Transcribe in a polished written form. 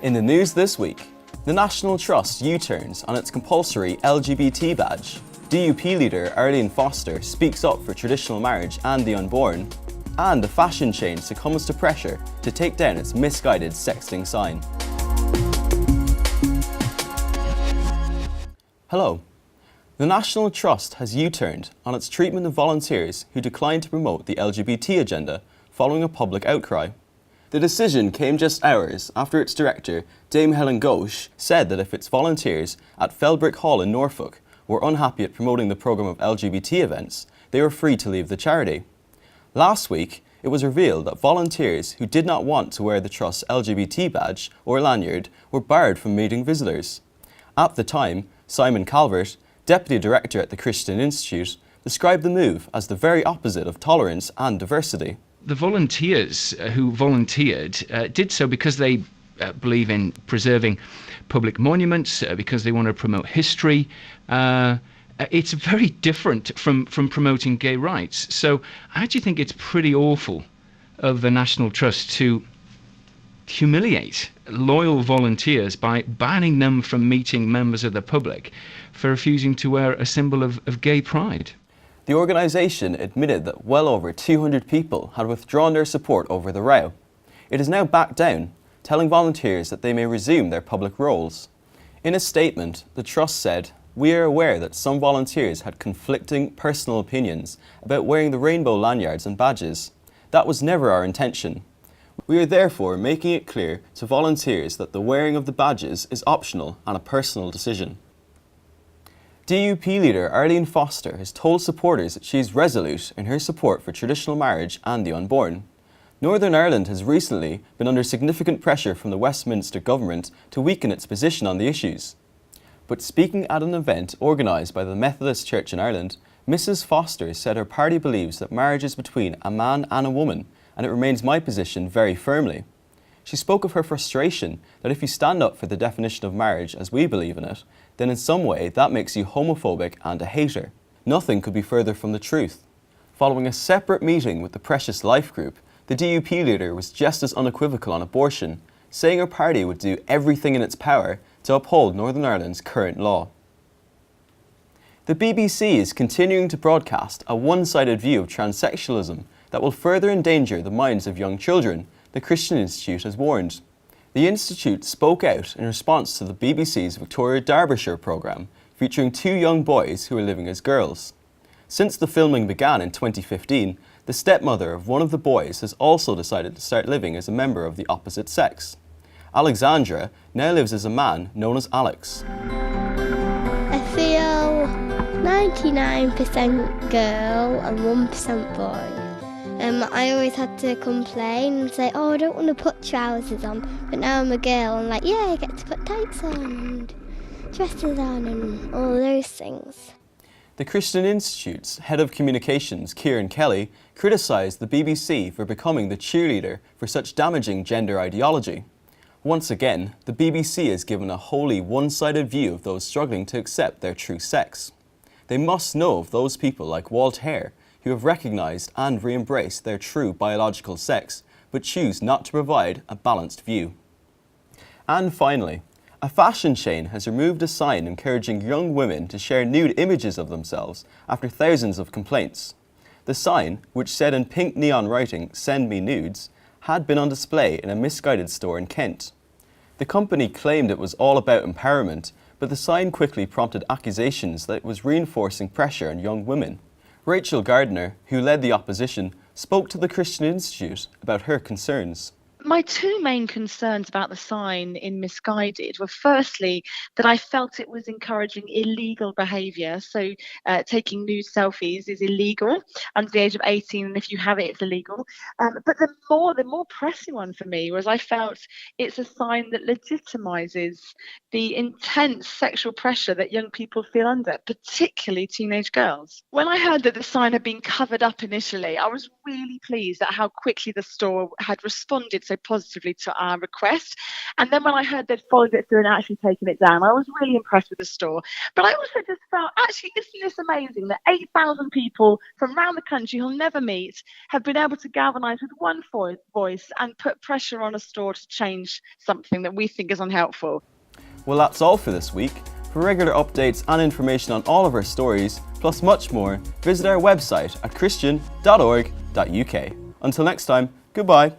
In the news this week, the National Trust U-turns on its compulsory LGBT badge. DUP leader Arlene Foster speaks up for traditional marriage and the unborn. And a fashion chain succumbs to pressure to take down its misguided sexting sign. Hello. The National Trust has U-turned on its treatment of volunteers who declined to promote the LGBT agenda following a public outcry. The decision came just hours after its director, Dame Helen Gauche, said that if its volunteers at Feldbrick Hall in Norfolk were unhappy at promoting the programme of LGBT events, they were free to leave the charity. Last week, it was revealed that volunteers who did not want to wear the Trust's LGBT badge or lanyard were barred from meeting visitors. At the time, Simon Calvert, Deputy Director at the Christian Institute, described the move as the very opposite of tolerance and diversity. The volunteers who volunteered did so because they believe in preserving public monuments, because they want to promote history. It's very different from promoting gay rights. So I actually think it's pretty awful of the National Trust to humiliate loyal volunteers by banning them from meeting members of the public for refusing to wear a symbol of gay pride. The organisation admitted that well over 200 people had withdrawn their support over the row. It is now backed down, telling volunteers that they may resume their public roles. In a statement, the Trust said, "We are aware that some volunteers had conflicting personal opinions about wearing the rainbow lanyards and badges. That was never our intention. We are therefore making it clear to volunteers that the wearing of the badges is optional and a personal decision." DUP leader Arlene Foster has told supporters that she is resolute in her support for traditional marriage and the unborn. Northern Ireland has recently been under significant pressure from the Westminster government to weaken its position on the issues. But speaking at an event organised by the Methodist Church in Ireland, Mrs. Foster said her party believes that marriage is between a man and a woman, and it remains my position very firmly. She spoke of her frustration that if you stand up for the definition of marriage as we believe in it, then in some way that makes you homophobic and a hater. Nothing could be further from the truth. Following a separate meeting with the Precious Life group, the DUP leader was just as unequivocal on abortion, saying her party would do everything in its power to uphold Northern Ireland's current law. The BBC is continuing to broadcast a one-sided view of transsexualism that will further endanger the minds of young children, the Christian Institute has warned. The Institute spoke out in response to the BBC's Victoria Derbyshire programme, featuring two young boys who are living as girls. Since the filming began in 2015, the stepmother of one of the boys has also decided to start living as a member of the opposite sex. Alexandra now lives as a man known as Alex. I feel 99% girl and 1% boy. I always had to complain and say, oh, I don't want to put trousers on, but now I'm a girl, I'm like, yeah, I get to put tights on and dresses on and all those things. The Christian Institute's head of communications, Kieran Kelly, criticised the BBC for becoming the cheerleader for such damaging gender ideology. Once again, the BBC is given a wholly one-sided view of those struggling to accept their true sex. They must know of those people like Walt Hare, who have recognised and re-embraced their true biological sex, but choose not to provide a balanced view. And finally, a fashion chain has removed a sign encouraging young women to share nude images of themselves after thousands of complaints. The sign, which said in pink neon writing, "Send me nudes," had been on display in a misguided store in Kent. The company claimed it was all about empowerment, but the sign quickly prompted accusations that it was reinforcing pressure on young women. Rachel Gardner, who led the opposition, spoke to the Christian Institute about her concerns. My two main concerns about the sign in Misguided were firstly that I felt it was encouraging illegal behaviour. So taking nude selfies is illegal under the age of 18, and if you have it, it's illegal. But the more pressing one for me was I felt it's a sign that legitimises the intense sexual pressure that young people feel under, particularly teenage girls. When I heard that the sign had been covered up initially, I was really pleased at how quickly the store had responded so positively to our request. And then when I heard they'd followed it through and actually taken it down, I was really impressed with the store. But I also just felt, actually, isn't this amazing that 8,000 people from around the country who'll never meet have been able to galvanise with one voice and put pressure on a store to change something that we think is unhelpful. Well, that's all for this week. For regular updates and information on all of our stories, plus much more, visit our website at christian.org.uk. Until next time, goodbye.